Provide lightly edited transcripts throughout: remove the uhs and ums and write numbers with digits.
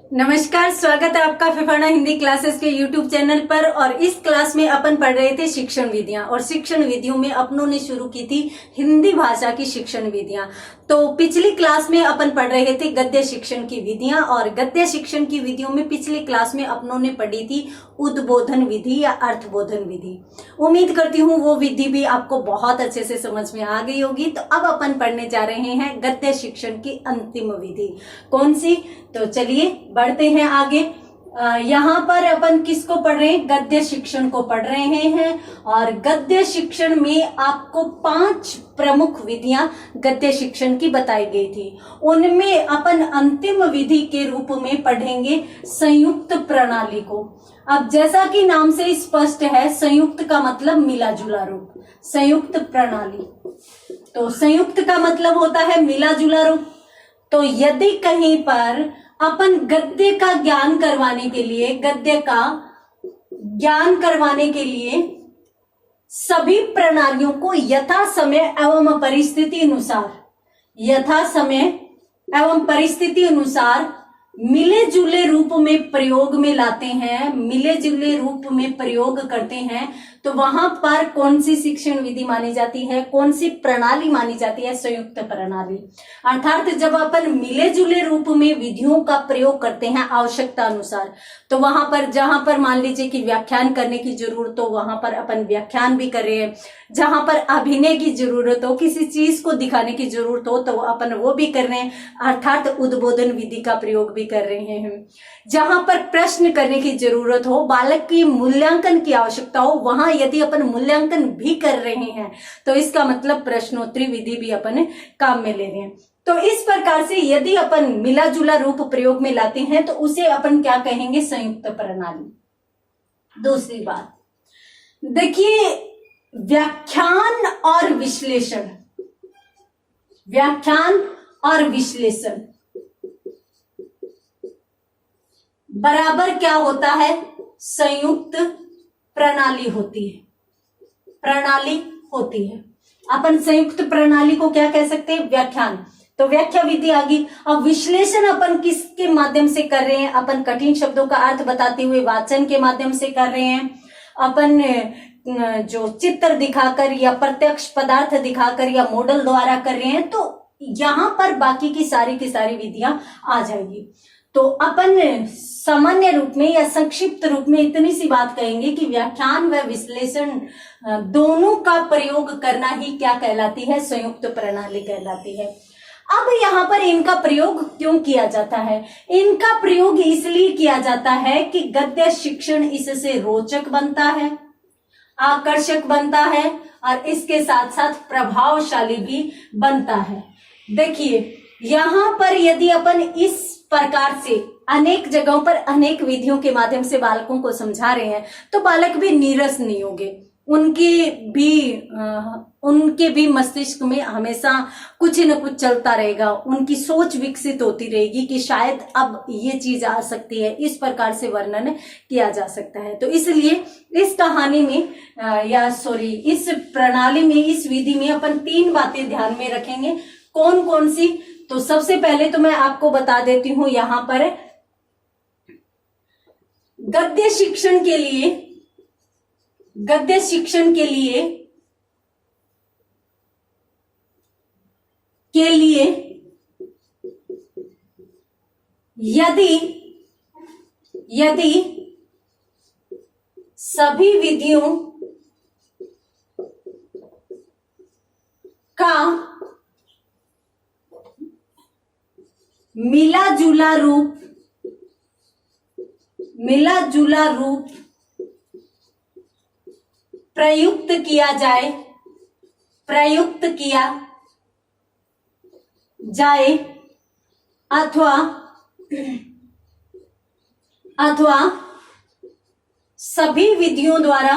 नमस्कार, स्वागत है आपका फिफाना हिंदी क्लासेस के यूट्यूब चैनल पर। और इस क्लास में अपन पढ़ रहे थे शिक्षण विधियां, और शिक्षण विधियों में अपनों ने शुरू की थी हिंदी भाषा की शिक्षण विधियां। तो पिछली क्लास में अपन पढ़ रहे थे गद्य शिक्षण की विधियां, और गद्य शिक्षण की विधियों में पिछली क्लास में अपनों ने पढ़ी थी उद्बोधन विधि या अर्थबोधन विधि। उम्मीद करती हूँ वो विधि भी आपको बहुत अच्छे से समझ में आ गई होगी। तो अब अपन पढ़ने जा रहे हैं गद्य शिक्षण की अंतिम विधि। कौन सी? तो चलिए बढ़ते हैं आगे। यहाँ पर अपन किसको पढ़ रहे हैं? गद्य शिक्षण को पढ़ रहे हैं। और गद्य शिक्षण में आपको 5 प्रमुख विधियां गद्य शिक्षण की बताई गई थी। उनमें अपन अंतिम विधि के रूप में पढ़ेंगे संयुक्त प्रणाली को। अब जैसा कि नाम से स्पष्ट है, संयुक्त का मतलब मिला जुला रूप, संयुक्त प्रणाली। तो संयुक्त का मतलब होता है मिला जुला रूप। तो यदि कहीं पर अपन गद्य का ज्ञान करवाने के लिए, गद्य का ज्ञान करवाने के लिए सभी प्रणालियों को यथा समय एवं परिस्थिति अनुसार, यथा समय एवं परिस्थिति अनुसार मिले जुले रूप में प्रयोग में लाते हैं, मिले जुले रूप में प्रयोग करते हैं, तो वहां पर कौन सी शिक्षण विधि मानी जाती है, कौन सी प्रणाली मानी जाती है? संयुक्त प्रणाली। अर्थात जब अपन मिले जुले रूप में विधियों का प्रयोग करते हैं आवश्यकता अनुसार, तो वहां पर जहां पर मान लीजिए कि व्याख्यान करने की जरूरत हो, वहां पर अपन व्याख्यान भी कर रहे हैं। जहां पर अभिनय की जरूरत हो, किसी चीज को दिखाने की जरूरत हो, तो अपन वो भी कर रहे हैं, अर्थात उद्बोधन विधि का प्रयोग भी कर रहे हैं। जहां पर प्रश्न करने की जरूरत हो, बालक की मूल्यांकन की आवश्यकता हो, वहां यदि अपन मूल्यांकन भी कर रहे हैं, तो इसका मतलब प्रश्नोत्तरी विधि भी अपन काम में ले रहे हैं। तो इस प्रकार से यदि अपन मिला जुला रूप प्रयोग में लाते हैं, तो उसे अपन क्या कहेंगे? संयुक्त प्रणाली। दूसरी बात देखिए, व्याख्यान और विश्लेषण, व्याख्यान और विश्लेषण बराबर क्या होता है? संयुक्त प्रणाली होती है, प्रणाली होती है। अपन संयुक्त प्रणाली को क्या कह सकते हैं? व्याख्यान। तो व्याख्या विधि आ गई। अब विश्लेषण अपन किसके माध्यम से कर रहे हैं? अपन कठिन शब्दों का अर्थ बताते हुए वाचन के माध्यम से कर रहे हैं। अपन जो चित्र दिखाकर या प्रत्यक्ष पदार्थ दिखाकर या मॉडल द्वारा कर रहे हैं, तो यहां पर बाकी की सारी विधियां आ जाएगी। तो अपन सामान्य रूप में या संक्षिप्त रूप में इतनी सी बात कहेंगे कि व्याख्यान व विश्लेषण दोनों का प्रयोग करना ही क्या कहलाती है? संयुक्त प्रणाली कहलाती है। अब यहाँ पर इनका प्रयोग क्यों किया जाता है? इनका प्रयोग इसलिए किया जाता है कि गद्य शिक्षण इससे रोचक बनता है, आकर्षक बनता है, और इसके साथ साथ प्रभावशाली भी बनता है। देखिए, यहाँ पर यदि अपन इस प्रकार से अनेक जगहों पर अनेक विधियों के माध्यम से बालकों को समझा रहे हैं, तो बालक भी नीरस नहीं होंगे। उनके भी मस्तिष्क में हमेशा कुछ न कुछ चलता रहेगा। उनकी सोच विकसित होती रहेगी कि शायद अब ये चीज आ सकती है, इस प्रकार से वर्णन किया जा सकता है। तो इसलिए इस कहानी में इस प्रणाली में, इस विधि में अपन 3 बातें ध्यान में रखेंगे। कौन कौन सी? तो सबसे पहले तो मैं आपको बता देती हूं, यहां पर गद्य शिक्षण के लिए यदि सभी विधियों का मिला जुला रूप प्रयुक्त किया जाए अथवा सभी विधियों द्वारा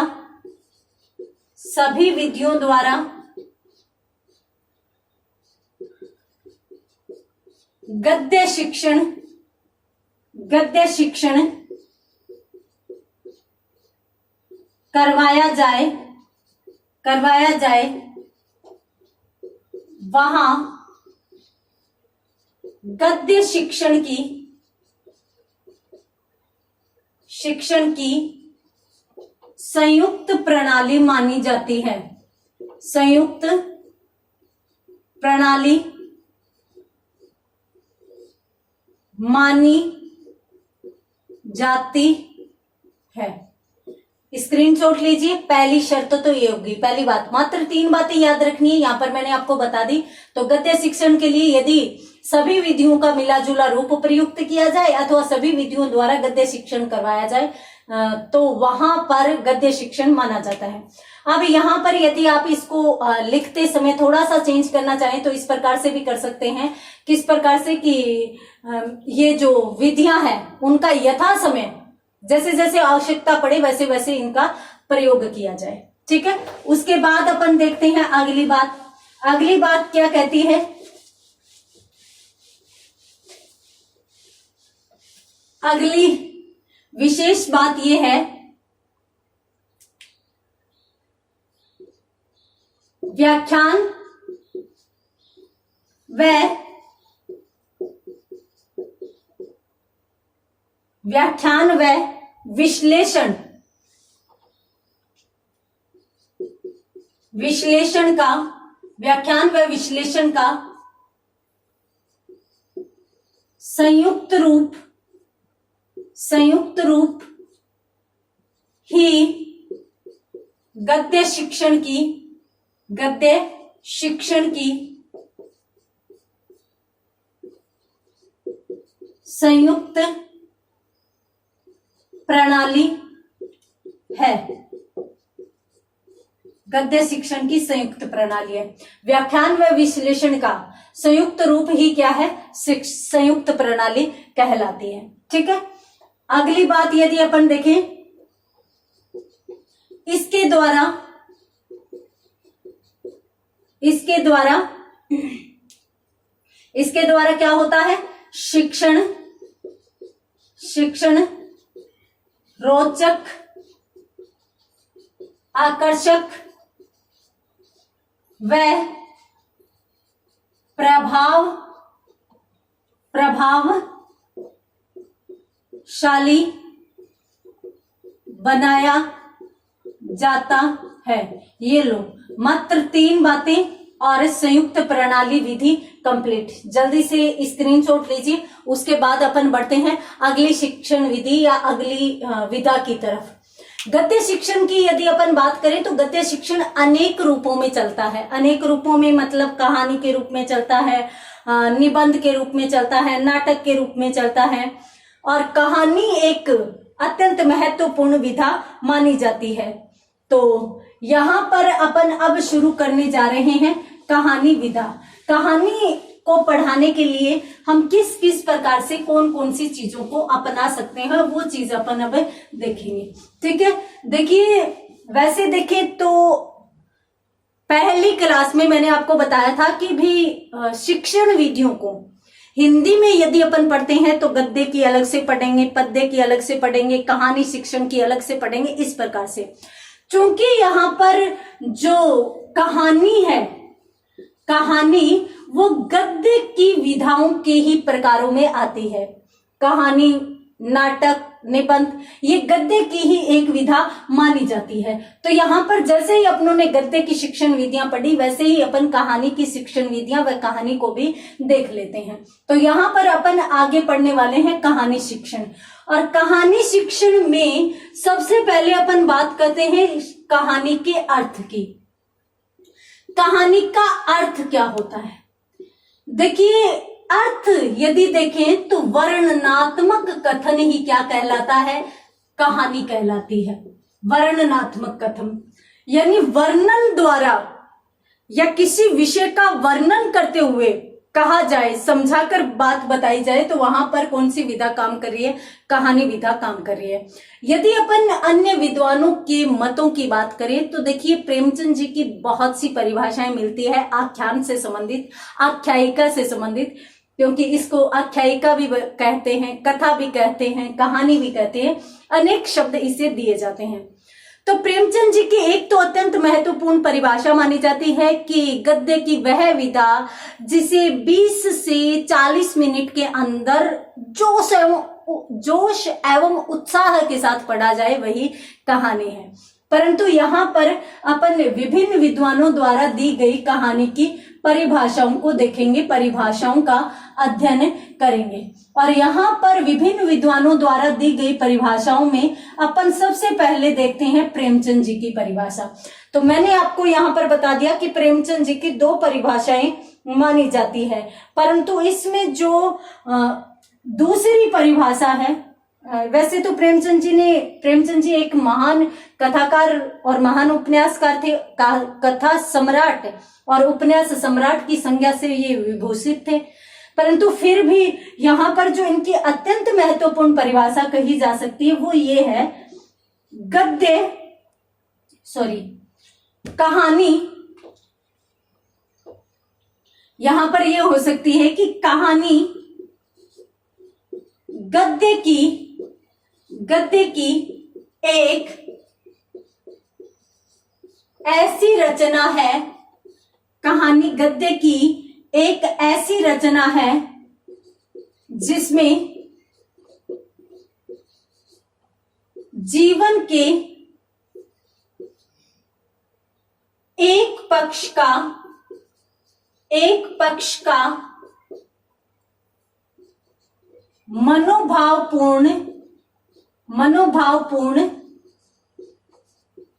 गद्य शिक्षण करवाया जाए, वहां गद्य शिक्षण की शिक्षण की संयुक्त प्रणाली मानी जाती है। संयुक्त प्रणाली मानी जाती है। स्क्रीनशॉट लीजिए। पहली शर्त तो ये होगी, पहली बात, मात्र 3 बातें याद रखनी है, यहां पर मैंने आपको बता दी। तो गद्य शिक्षण के लिए यदि सभी विधियों का मिला जुला रूप प्रयुक्त किया जाए अथवा सभी विधियों द्वारा गद्य शिक्षण करवाया जाए तो वहां पर गद्य शिक्षण माना जाता है। अब यहाँ पर यदि आप इसको लिखते समय थोड़ा सा चेंज करना चाहें तो इस प्रकार से भी कर सकते हैं। किस प्रकार से कि ये जो विधियां हैं उनका यथा समय जैसे जैसे आवश्यकता पड़े वैसे वैसे इनका प्रयोग किया जाए। ठीक है, उसके बाद अपन देखते हैं अगली बात। अगली बात क्या कहती है? अगली विशेष बात यह है, व्याख्यान व विश्लेषण का व्याख्यान व विश्लेषण का संयुक्त रूप ही गद्य शिक्षण की संयुक्त प्रणाली है। गद्य शिक्षण की संयुक्त प्रणाली है। व्याख्यान व विश्लेषण का संयुक्त रूप ही क्या है? संयुक्त प्रणाली कहलाती है। ठीक है, अगली बात यदि अपन देखें, इसके द्वारा क्या होता है? शिक्षण रोचक, आकर्षक व प्रभावशाली बनाया जाता है। ये लो, मात्र 3 बातें और संयुक्त प्रणाली विधि कंप्लीट। जल्दी से स्क्रीनशॉट लीजिए। उसके बाद अपन बढ़ते हैं अगली शिक्षण विधि या अगली विधा की तरफ। गद्य शिक्षण की यदि अपन बात करें तो गद्य शिक्षण अनेक रूपों में चलता है। अनेक रूपों में मतलब कहानी के रूप में चलता है, निबंध के रूप में चलता है, नाटक के रूप में चलता है, और कहानी एक अत्यंत महत्वपूर्ण विधा मानी जाती है। तो यहाँ पर अपन अब शुरू करने जा रहे हैं कहानी विधा। कहानी को पढ़ाने के लिए हम किस किस प्रकार से कौन कौन सी चीजों को अपना सकते हैं वो चीज अपन अब देखेंगे। ठीक है, देखिए, वैसे देखें तो पहली क्लास में मैंने आपको बताया था कि भी शिक्षण विधियों को हिंदी में यदि अपन पढ़ते हैं तो गद्य की अलग से पढ़ेंगे, पद्य की अलग से पढ़ेंगे, कहानी शिक्षण की अलग से पढ़ेंगे, इस प्रकार से। चूंकि यहाँ पर जो कहानी है, कहानी वो गद्य की विधाओं के ही प्रकारों में आती है। कहानी, नाटक, निबंध, ये गद्य की ही एक विधा मानी जाती है। तो यहाँ पर जैसे ही अपनों ने गद्य की शिक्षण विधियां पढ़ी वैसे ही अपन कहानी की शिक्षण विधियां व कहानी को भी देख लेते हैं। तो यहाँ पर अपन आगे पढ़ने वाले हैं कहानी शिक्षण। और कहानी शिक्षण में सबसे पहले अपन बात करते हैं कहानी के अर्थ की। कहानी का अर्थ क्या होता है? देखिए, अर्थ यदि देखें तो वर्णनात्मक कथन ही क्या कहलाता है? कहानी कहलाती है। वर्णनात्मक कथन यानी वर्णन द्वारा या किसी विषय का वर्णन करते हुए कहा जाए, समझाकर बात बताई जाए तो वहां पर कौन सी विधा काम कर रही है? कहानी विधा काम कर रही है। यदि अपन अन्य विद्वानों के मतों की बात करें तो देखिए, प्रेमचंद जी की बहुत सी परिभाषाएं मिलती है आख्यान से संबंधित, आख्यायिका से संबंधित, क्योंकि इसको आख्यायिका भी कहते हैं, कथा भी कहते हैं, कहानी भी कहते हैं, अनेक शब्द इसे दिए जाते हैं। तो प्रेमचंद जी की एक तो अत्यंत महत्वपूर्ण परिभाषा मानी जाती है कि गद्य की वह विधा जिसे 20 से 40 मिनट के अंदर जोश जोश एवं उत्साह के साथ पढ़ा जाए वही कहानी है। परंतु यहाँ पर अपन विभिन्न विद्वानों द्वारा दी गई कहानी की परिभाषाओं को देखेंगे, परिभाषाओं का अध्ययन करेंगे। और यहाँ पर विभिन्न विद्वानों द्वारा दी गई परिभाषाओं में अपन सबसे पहले देखते हैं प्रेमचंद जी की परिभाषा। तो मैंने आपको यहाँ पर बता दिया कि प्रेमचंद जी की 2 परिभाषाएं मानी जाती है, परंतु इसमें जो दूसरी परिभाषा है, वैसे तो प्रेमचंद जी एक महान कथाकार और महान उपन्यासकार थे, कथा सम्राट और उपन्यास सम्राट की संज्ञा से ये विभूषित थे, परंतु फिर भी यहाँ पर जो इनकी अत्यंत महत्वपूर्ण परिभाषा कही जा सकती है वो ये है, कहानी। यहां पर यह हो सकती है कि कहानी गद्य की एक ऐसी रचना है, कहानी गद्य की एक ऐसी रचना है जिसमें जीवन के एक पक्ष का मनोभावपूर्ण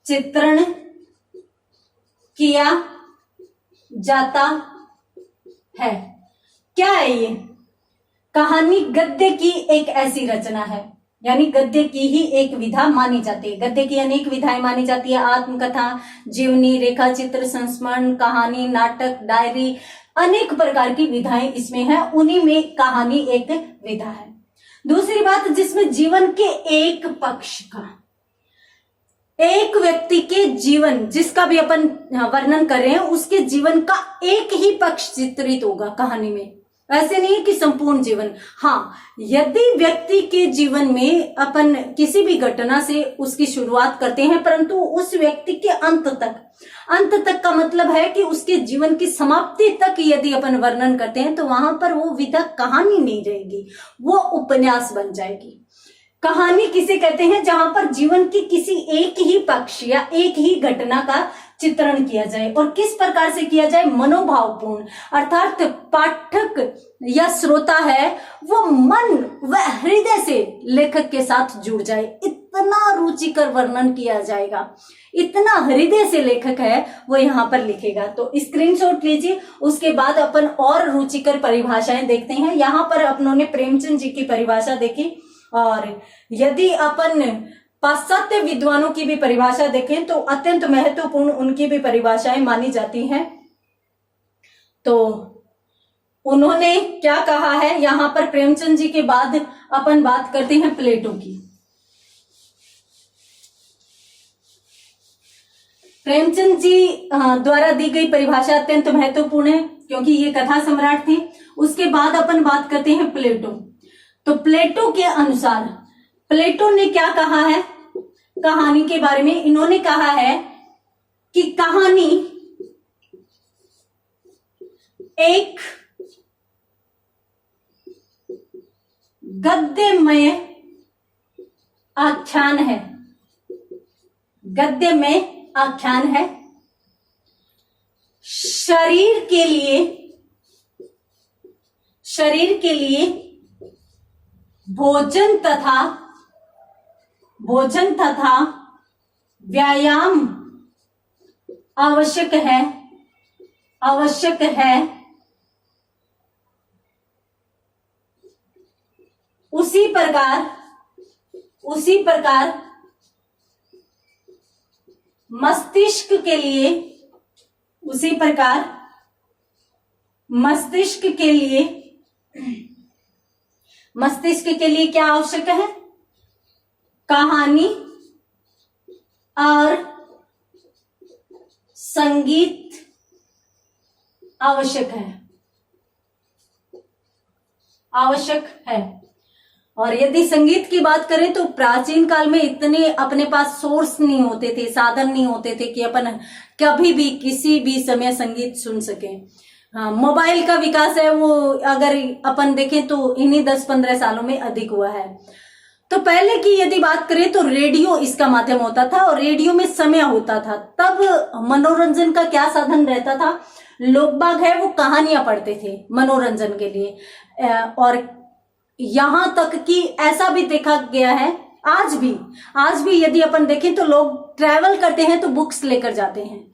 चित्रण किया जाता है। क्या है ये? कहानी गद्य की एक ऐसी रचना है, यानी गद्य की ही एक विधा मानी जाती है। गद्य की अनेक विधाएं मानी जाती है, आत्मकथा, जीवनी, रेखा चित्र, संस्मरण, कहानी, नाटक, डायरी, अनेक प्रकार की विधाएं इसमें है, उन्हीं में कहानी एक विधा है। दूसरी बात, जिसमें जीवन के एक पक्ष का, एक व्यक्ति के जीवन जिसका भी अपन वर्णन कर रहे हैं उसके जीवन का एक ही पक्ष चित्रित होगा कहानी में, ऐसे नहीं है कि संपूर्ण जीवन। हाँ, यदि व्यक्ति के जीवन में अपन किसी भी घटना से उसकी शुरुआत करते हैं, परंतु उस व्यक्ति के अंत तक का मतलब है कि उसके जीवन की समाप्ति तक यदि अपन वर्णन करते हैं तो वहां पर वो विधा कहानी नहीं रहेगी, वो उपन्यास बन जाएगी। कहानी किसे कहते हैं? जहां पर जीवन की किसी एक ही पक्ष या एक ही घटना का चित्रण किया जाए, और किस प्रकार से किया जाए? मनोभावपूर्ण, अर्थात पाठक या श्रोता है वो मन व हृदय से लेखक के साथ जुड़ जाए, इतना रुचिकर वर्णन किया जाएगा, इतना हृदय से लेखक है वो यहाँ पर लिखेगा। तो स्क्रीनशॉट लीजिए, उसके बाद अपन और रुचिकर परिभाषाएं देखते हैं। यहाँ पर अपनों ने प्रेमचंद जी की परिभाषा देखी, और यदि अपन पाश्चात्य विद्वानों की भी परिभाषा देखें तो अत्यंत महत्वपूर्ण उनकी भी परिभाषाएं मानी जाती हैं। तो उन्होंने क्या कहा है, यहां पर प्रेमचंद जी के बाद अपन बात करते हैं प्लेटो की। प्रेमचंद जी द्वारा दी गई परिभाषा अत्यंत महत्वपूर्ण है क्योंकि ये कथा सम्राट थे। उसके बाद अपन बात करते हैं प्लेटो। तो प्लेटो के अनुसार, प्लेटो ने क्या कहा है कहानी के बारे में? इन्होंने कहा है कि कहानी एक गद्यमय आख्यान है, गद्यमय आख्यान है, शरीर के लिए भोजन तथा व्यायाम आवश्यक है। उसी प्रकार मस्तिष्क के लिए क्या आवश्यक है? कहानी और संगीत आवश्यक है। और यदि संगीत की बात करें तो प्राचीन काल में इतने अपने पास सोर्स नहीं होते थे, साधन नहीं होते थे कि अपन कभी भी किसी भी समय संगीत सुन सकें। मोबाइल का विकास है वो अगर अपन देखें तो इन्हीं 10-15 सालों में अधिक हुआ है। तो पहले की यदि बात करें तो रेडियो इसका माध्यम होता था और रेडियो में समय होता था। तब मनोरंजन का क्या साधन रहता था, लोग बाग है वो कहानियां पढ़ते थे मनोरंजन के लिए। और यहां तक कि ऐसा भी देखा गया है आज भी यदि अपन देखें तो लोग ट्रैवल करते हैं तो बुक्स लेकर जाते हैं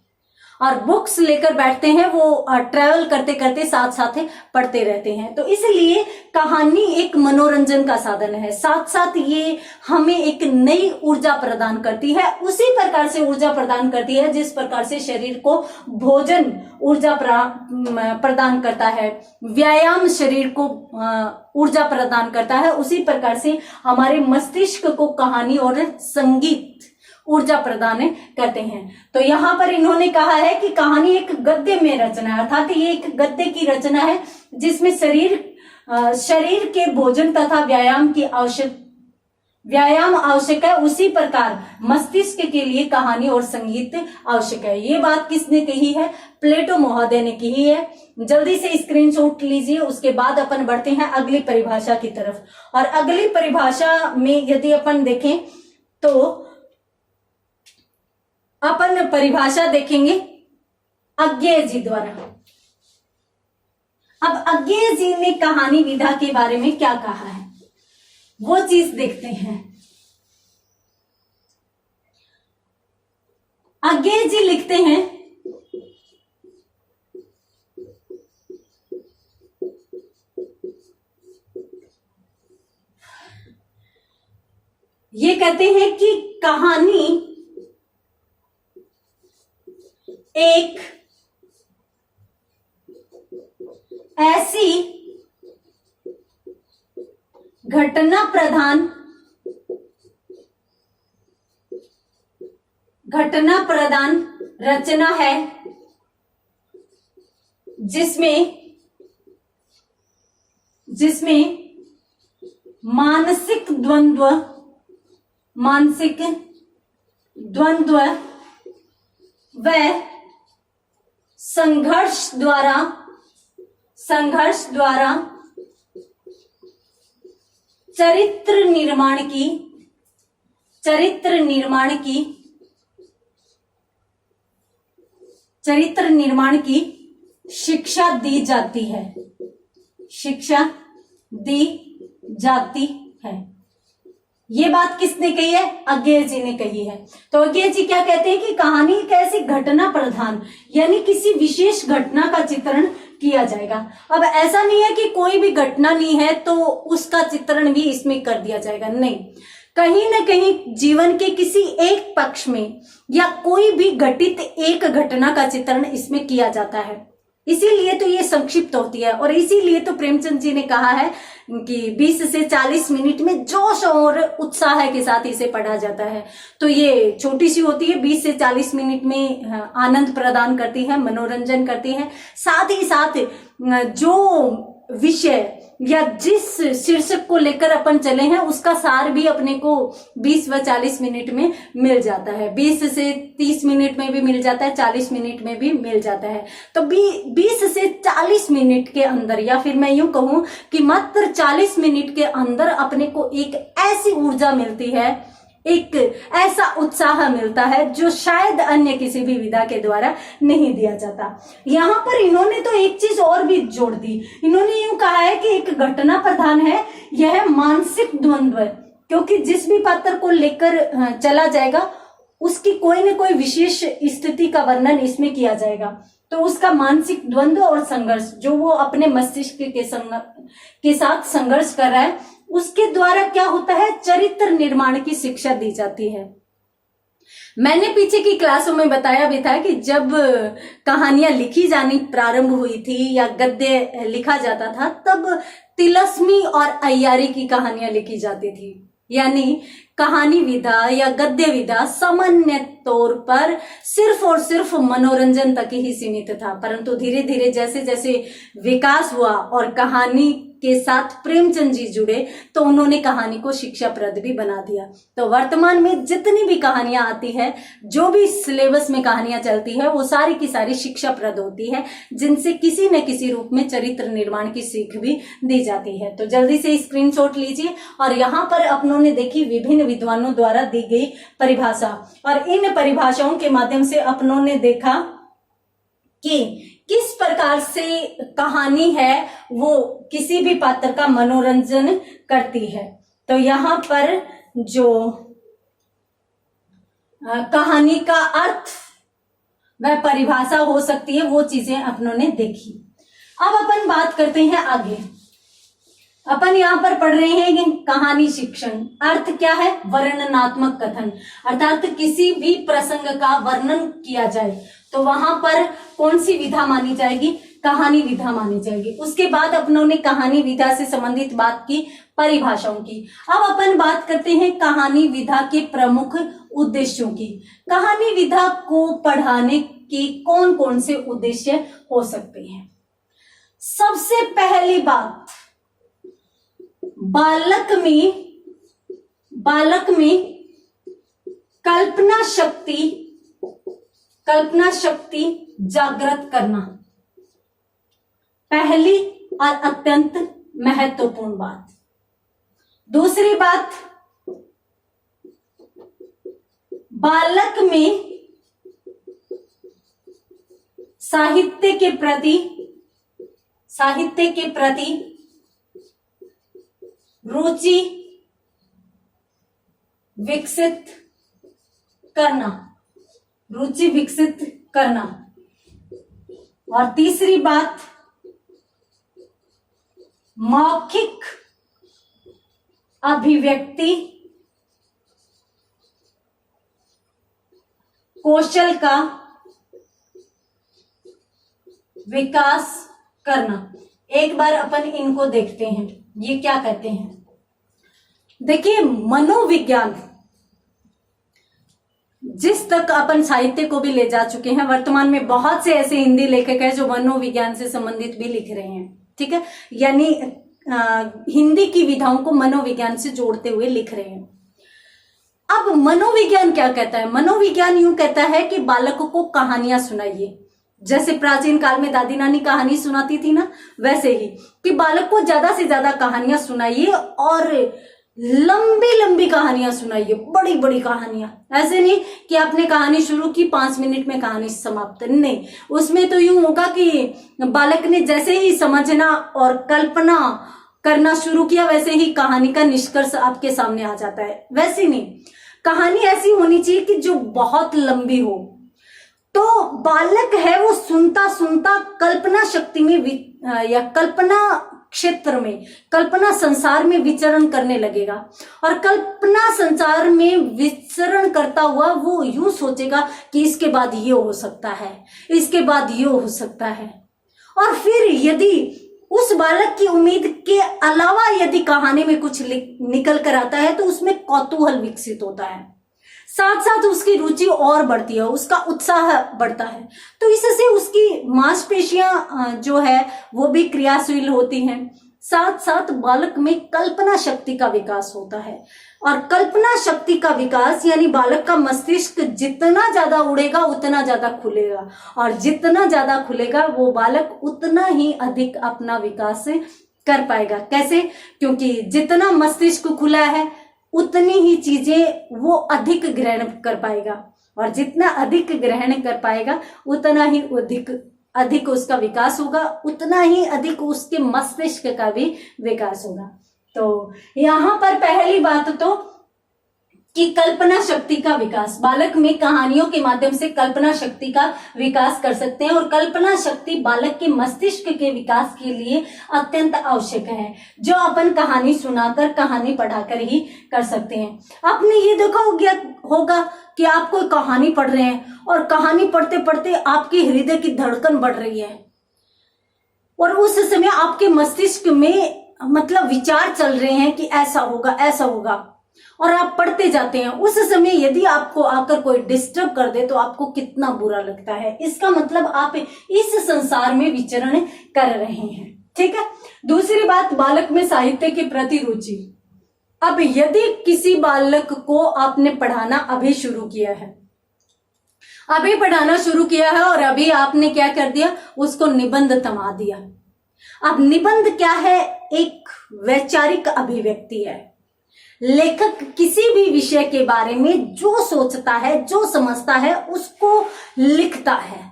और बुक्स लेकर बैठते हैं, वो ट्रैवल करते करते साथ साथ पढ़ते रहते हैं। तो इसलिए कहानी एक मनोरंजन का साधन है, साथ साथ ये हमें एक नई ऊर्जा प्रदान करती है, उसी प्रकार से ऊर्जा प्रदान करती है जिस प्रकार से शरीर को भोजन ऊर्जा प्रदान करता है, व्यायाम शरीर को ऊर्जा प्रदान करता है, उसी प्रकार से हमारे मस्तिष्क को कहानी और संगीत ऊर्जा प्रदान करते हैं। तो यहाँ पर इन्होंने कहा है कि कहानी एक गद्य में रचना है, अर्थात ये एक गद्य की रचना है जिसमें शरीर के भोजन तथा व्यायाम आवश्यक है, उसी प्रकार मस्तिष्क के लिए कहानी और संगीत आवश्यक है। ये बात किसने कही है, प्लेटो महोदय ने कही है। जल्दी से स्क्रीनशॉट लीजिए, उसके बाद अपन बढ़ते हैं अगली परिभाषा की तरफ। और अगली परिभाषा में यदि अपन देखें तो अपन परिभाषा देखेंगे अज्ञेय जी द्वारा। अब अज्ञेय जी ने कहानी विधा के बारे में क्या कहा है वो चीज देखते हैं। अज्ञेय जी लिखते हैं, ये कहते हैं कि कहानी एक ऐसी घटना प्रधान रचना है जिसमें मानसिक द्वंद्व व संघर्ष द्वारा चरित्र निर्माण की शिक्षा दी जाती है। ये बात किसने कही है, अज्ञेय जी ने कही है। तो अज्ञेय जी क्या कहते हैं कि कहानी एक ऐसी घटना प्रधान, यानी किसी विशेष घटना का चित्रण किया जाएगा। अब ऐसा नहीं है कि कोई भी घटना नहीं है तो उसका चित्रण भी इसमें कर दिया जाएगा, नहीं, कहीं ना कहीं जीवन के किसी एक पक्ष में या कोई भी घटित एक घटना का चित्रण इसमें किया जाता है, इसीलिए तो ये संक्षिप्त होती है। और इसीलिए तो प्रेमचंद जी ने कहा है कि 20 से 40 मिनट में जोश और उत्साह के साथ इसे पढ़ा जाता है। तो ये छोटी सी होती है, 20 से 40 मिनट में आनंद प्रदान करती है, मनोरंजन करती है, साथ ही साथ जो विषय या जिस शीर्षक को लेकर अपन चले हैं उसका सार भी अपने को 20 व 40 मिनट में मिल जाता है। 20 से 30 मिनट में भी मिल जाता है, 40 मिनट में भी मिल जाता है। तो 20 से 40 मिनट के अंदर, या फिर मैं यूं कहूं कि मात्र 40 मिनट के अंदर अपने को एक ऐसी ऊर्जा मिलती है, एक ऐसा उत्साह मिलता है जो शायद अन्य किसी भी विधा के द्वारा नहीं दिया जाता। यहाँ पर इन्होंने तो एक चीज और भी जोड़ दी, इन्होंने यूं कहा है कि एक घटना प्रधान है, यह मानसिक द्वंद्व, क्योंकि जिस भी पात्र को लेकर चला जाएगा उसकी कोई न कोई विशेष स्थिति का वर्णन इसमें किया जाएगा। तो उसका मानसिक द्वंद्व और संघर्ष जो वो अपने मस्तिष्क के साथ संघर्ष कर रहा है, उसके द्वारा क्या होता है, चरित्र निर्माण की शिक्षा दी जाती है। मैंने पीछे की क्लासों में बताया भी था कि जब कहानियां लिखी जानी प्रारंभ हुई थी या गद्य लिखा जाता था, तब तिलस्मी और अय्यारी की कहानियां लिखी जाती थी। यानी कहानी विधा या गद्य विधा सामान्य तौर पर सिर्फ और सिर्फ मनोरंजन तक ही सीमित था, परंतु धीरे धीरे जैसे जैसे विकास हुआ और कहानी के साथ प्रेमचंद जी जुड़े तो उन्होंने कहानी को शिक्षाप्रद भी बना दिया। तो वर्तमान में जितनी भी कहानियां आती है, जो भी सिलेबस में कहानियां चलती है, वो सारी की सारी शिक्षाप्रद होती है, जिनसे किसी न किसी रूप में चरित्र निर्माण की सीख भी दी जाती है। तो जल्दी से स्क्रीनशॉट लीजिए और यहाँ पर अपनों ने देखी विभिन्न विद्वानों द्वारा दी गई परिभाषा, और इन परिभाषाओं के माध्यम से अपनों ने देखा कि किस प्रकार से कहानी है वो किसी भी पात्र का मनोरंजन करती है। तो यहाँ पर जो कहानी का अर्थ वह परिभाषा हो सकती है, वो चीजें अपनों ने देखी। अब अपन बात करते हैं आगे। अपन यहाँ पर पढ़ रहे हैं कि कहानी शिक्षण अर्थ क्या है? वर्णनात्मक कथन, अर्थात किसी भी प्रसंग का वर्णन किया जाए तो वहां पर कौन सी विधा मानी जाएगी? कहानी विधा मानी जाएगी। उसके बाद अपनों ने कहानी विधा से संबंधित बात की, परिभाषाओं की। अब अपन बात करते हैं कहानी विधा के प्रमुख उद्देश्यों की। कहानी विधा को पढ़ाने के कौन कौन से उद्देश्य हो सकते हैं? सबसे पहली बात, बालक में कल्पना शक्ति जागृत करना, पहली और अत्यंत महत्वपूर्ण बात। दूसरी बात, बालक में साहित्य के प्रति रुचि विकसित करना। और तीसरी बात, मौखिक अभिव्यक्ति कौशल का विकास करना। एक बार अपन इनको देखते हैं, ये क्या कहते हैं। देखिए, मनोविज्ञान जिस तक अपन साहित्य को भी ले जा चुके हैं, वर्तमान में बहुत से ऐसे हिंदी लेखक हैं जो मनोविज्ञान से संबंधित भी लिख रहे हैं, ठीक है, यानी हिंदी की विधाओं को मनोविज्ञान से जोड़ते हुए लिख रहे हैं। अब मनोविज्ञान क्या कहता है? मनोविज्ञान यूं कहता है कि बालक को कहानियां सुनाइए, जैसे प्राचीन काल में दादी नानी कहानी सुनाती थी ना, वैसे ही कि बालक को ज्यादा से ज्यादा कहानियां सुनाइए और लंबी लंबी कहानियां सुनाइए, बड़ी बड़ी कहानियां। ऐसे नहीं कि आपने कहानी शुरू की 5 मिनट में कहानी समाप्त, नहीं। उसमें तो यूं होगा कि बालक ने जैसे ही समझना और कल्पना करना शुरू किया, वैसे ही कहानी का निष्कर्ष आपके सामने आ जाता है। वैसे नहीं, कहानी ऐसी होनी चाहिए कि जो बहुत लंबी हो, तो बालक है वो सुनता सुनता कल्पना शक्ति में या कल्पना क्षेत्र में, कल्पना संसार में विचरण करने लगेगा। और कल्पना संसार में विचरण करता हुआ वो यूं सोचेगा कि इसके बाद ये हो सकता है, इसके बाद ये हो सकता है। और फिर यदि उस बालक की उम्मीद के अलावा यदि कहानी में कुछ निकल कर आता है तो उसमें कौतूहल विकसित होता है, साथ साथ उसकी रुचि और बढ़ती है, उसका उत्साह बढ़ता है। तो इससे उसकी मांसपेशियां जो है वो भी क्रियाशील होती हैं। साथ साथ बालक में कल्पना शक्ति का विकास होता है। और कल्पना शक्ति का विकास यानी बालक का मस्तिष्क जितना ज्यादा उड़ेगा उतना ज्यादा खुलेगा, और जितना ज्यादा खुलेगा वो बालक उतना ही अधिक अपना विकास कर पाएगा। कैसे? क्योंकि जितना मस्तिष्क खुला है उतनी ही चीजें वो अधिक ग्रहण कर पाएगा, और जितना अधिक ग्रहण कर पाएगा उतना ही अधिक उसका विकास होगा, उतना ही अधिक उसके मस्तिष्क का भी विकास होगा। तो यहाँ पर पहली बात तो कि कल्पना शक्ति का विकास, बालक में कहानियों के माध्यम से कल्पना शक्ति का विकास कर सकते हैं, और कल्पना शक्ति बालक के मस्तिष्क के विकास के लिए अत्यंत आवश्यक है, जो अपन कहानी सुनाकर, कहानी पढ़ाकर ही कर सकते हैं। आपने ये देखा होगा कि आप कोई कहानी पढ़ रहे हैं और कहानी पढ़ते पढ़ते आपके हृदय की धड़कन बढ़ रही है, और उस समय आपके मस्तिष्क में मतलब विचार चल रहे हैं कि ऐसा होगा, ऐसा होगा, और आप पढ़ते जाते हैं। उस समय यदि आपको आकर कोई डिस्टर्ब कर दे तो आपको कितना बुरा लगता है। इसका मतलब आप इस संसार में विचरण कर रहे हैं। ठीक है। दूसरी बात, बालक में साहित्य के प्रति रुचि। अब यदि किसी बालक को आपने पढ़ाना अभी शुरू किया है, अभी पढ़ाना शुरू किया है और अभी आपने क्या कर दिया, उसको निबंध थमा दिया। अब निबंध क्या है, एक वैचारिक अभिव्यक्ति है। लेखक किसी भी विषय के बारे में जो सोचता है, जो समझता है, उसको लिखता है,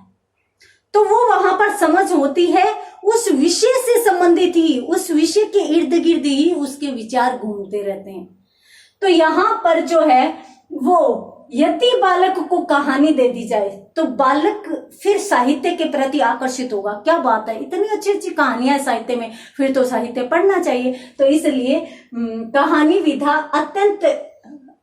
तो वो वहां पर समझ होती है, उस विषय से संबंधित ही, उस विषय के इर्द गिर्द ही उसके विचार घूमते रहते हैं। तो यहां पर जो है वो, यदि बालक को कहानी दे दी जाए तो बालक फिर साहित्य के प्रति आकर्षित होगा। क्या बात है, इतनी अच्छी अच्छी कहानियां हैं साहित्य में, फिर तो साहित्य पढ़ना चाहिए। तो इसलिए कहानी विधा अत्यंत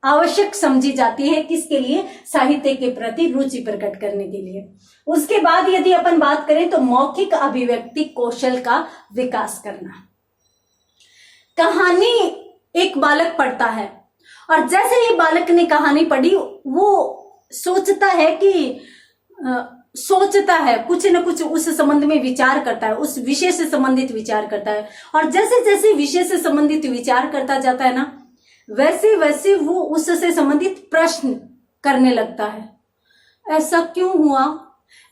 आवश्यक समझी जाती है, किसके लिए, साहित्य के प्रति रुचि प्रकट करने के लिए। उसके बाद यदि अपन बात करें तो मौखिक अभिव्यक्ति कौशल का विकास करना। कहानी एक बालक पढ़ता है और जैसे ही बालक ने कहानी पढ़ी, वो सोचता है कुछ न कुछ उस संबंध में विचार करता है, उस विषय से संबंधित विचार करता है। और जैसे जैसे विषय से संबंधित विचार करता जाता है ना, वैसे वैसे वो उससे संबंधित प्रश्न करने लगता है। ऐसा क्यों हुआ,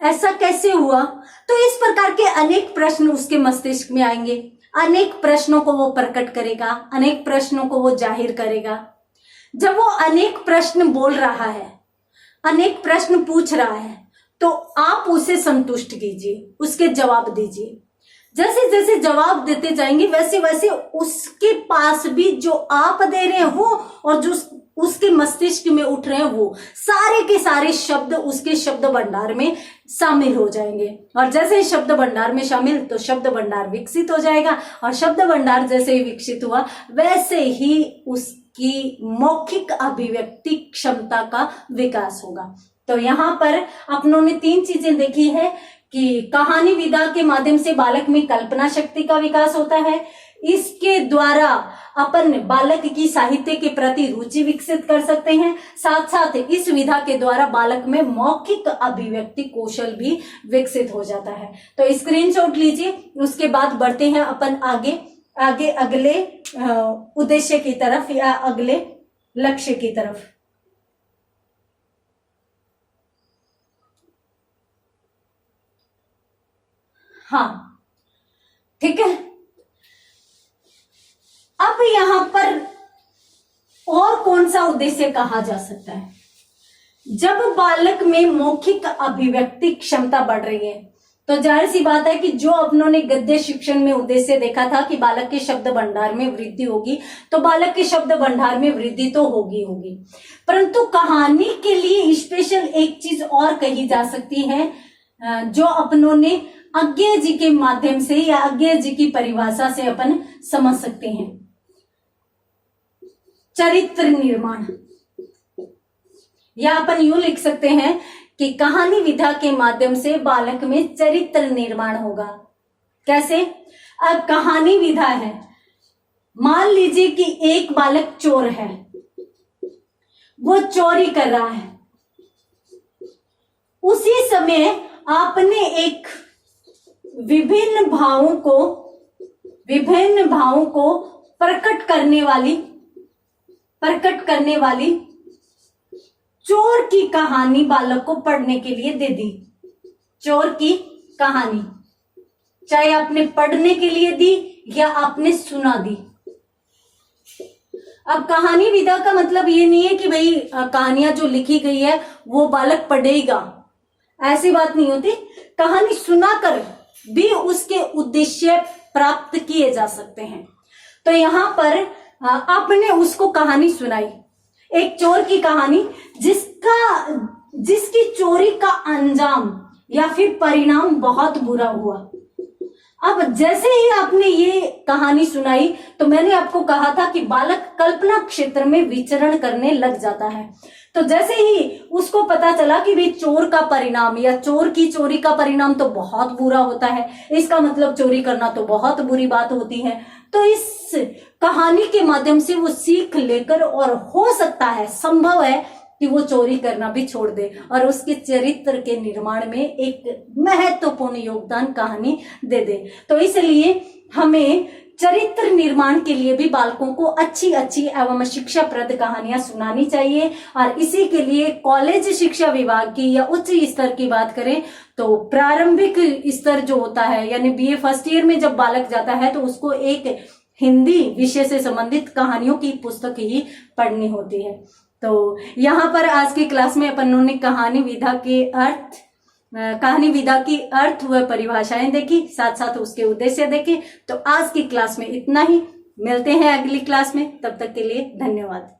ऐसा कैसे हुआ। तो इस प्रकार के अनेक प्रश्न उसके मस्तिष्क में आएंगे, अनेक प्रश्नों को वो प्रकट करेगा, अनेक प्रश्नों को वो जाहिर करेगा। जब वो अनेक प्रश्न बोल रहा है, अनेक प्रश्न पूछ रहा है, तो आप उसे संतुष्ट कीजिए, उसके जवाब दीजिए। जैसे जैसे जवाब देते जाएंगे वैसे वैसे उसके पास भी जो आप दे रहे हैं वो, और जो उसके मस्तिष्क में उठ रहे हैं वो, सारे के सारे शब्द उसके शब्द भंडार में शामिल हो जाएंगे। और जैसे ही शब्द भंडार में शामिल, तो शब्द भंडार विकसित हो जाएगा, और शब्द भंडार जैसे ही विकसित हुआ वैसे ही उसकी मौखिक अभिव्यक्ति क्षमता का विकास होगा। तो यहाँ पर अपनों ने 3 चीजें देखी है कि कहानी विधा के माध्यम से बालक में कल्पना शक्ति का विकास होता है, इसके द्वारा अपन बालक की साहित्य के प्रति रुचि विकसित कर सकते हैं, साथ साथ इस विधा के द्वारा बालक में मौखिक अभिव्यक्ति कौशल भी विकसित हो जाता है। तो स्क्रीनशॉट लीजिए, उसके बाद बढ़ते हैं अपन आगे अगले उद्देश्य की तरफ या अगले लक्ष्य की तरफ। हाँ, ठीक है। अब यहां पर और कौन सा उद्देश्य कहा जा सकता है। जब बालक में मौखिक अभिव्यक्ति क्षमता बढ़ रही है, तो जाहिर सी बात है कि जो अपनों ने गद्य शिक्षण में उद्देश्य देखा था कि बालक के शब्द भंडार में वृद्धि होगी, तो बालक के शब्द भंडार में वृद्धि तो होगी, परंतु कहानी के लिए स्पेशल एक चीज और कही जा सकती है, जो अपनों ने अज्ञेय जी के माध्यम से या अज्ञेय जी की परिभाषा से अपन समझ सकते हैं। चरित्र निर्माण, या अपन यूं लिख सकते हैं कि कहानी विधा के माध्यम से बालक में चरित्र निर्माण होगा। कैसे? अब कहानी विधा है, मान लीजिए कि एक बालक चोर है, वो चोरी कर रहा है, उसी समय आपने एक विभिन्न भावों को प्रकट करने वाली चोर की कहानी बालक को पढ़ने के लिए दे दी। चोर की कहानी चाहे आपने पढ़ने के लिए दी या आपने सुना दी। अब कहानी विधा का मतलब ये नहीं है कि भाई कहानियां जो लिखी गई है वो बालक पढ़ेगा, ऐसी बात नहीं होती। कहानी सुनाकर भी उसके उद्देश्य प्राप्त किए जा सकते हैं। तो यहां पर आपने उसको कहानी सुनाई, एक चोर की कहानी, जिसकी चोरी का अंजाम या फिर परिणाम बहुत बुरा हुआ। अब जैसे ही आपने ये कहानी सुनाई, तो मैंने आपको कहा था कि बालक कल्पना क्षेत्र में विचरण करने लग जाता है। तो जैसे ही उसको पता चला कि भाई चोर का परिणाम या चोर की चोरी का परिणाम तो बहुत बुरा होता है, इसका मतलब चोरी करना तो बहुत बुरी बात होती है, तो इस कहानी के माध्यम से वो सीख लेकर, और हो सकता है, संभव है कि वो चोरी करना भी छोड़ दे और उसके चरित्र के निर्माण में एक महत्वपूर्ण योगदान कहानी दे दे। तो इसलिए हमें चरित्र निर्माण के लिए भी बालकों को अच्छी अच्छी एवं शिक्षाप्रद कहानियां सुनानी चाहिए। और इसी के लिए कॉलेज शिक्षा विभाग की या उच्च स्तर की बात करें तो प्रारंभिक स्तर जो होता है यानी बीए फर्स्ट ईयर में जब बालक जाता है तो उसको एक हिंदी विषय से संबंधित कहानियों की पुस्तक ही पढ़नी होती है। तो यहाँ पर आज की क्लास में अपन ने कहानी विधा की अर्थ व परिभाषाएं देखी, साथ साथ उसके उद्देश्य देखे। तो आज की क्लास में इतना ही, मिलते हैं अगली क्लास में, तब तक के लिए धन्यवाद।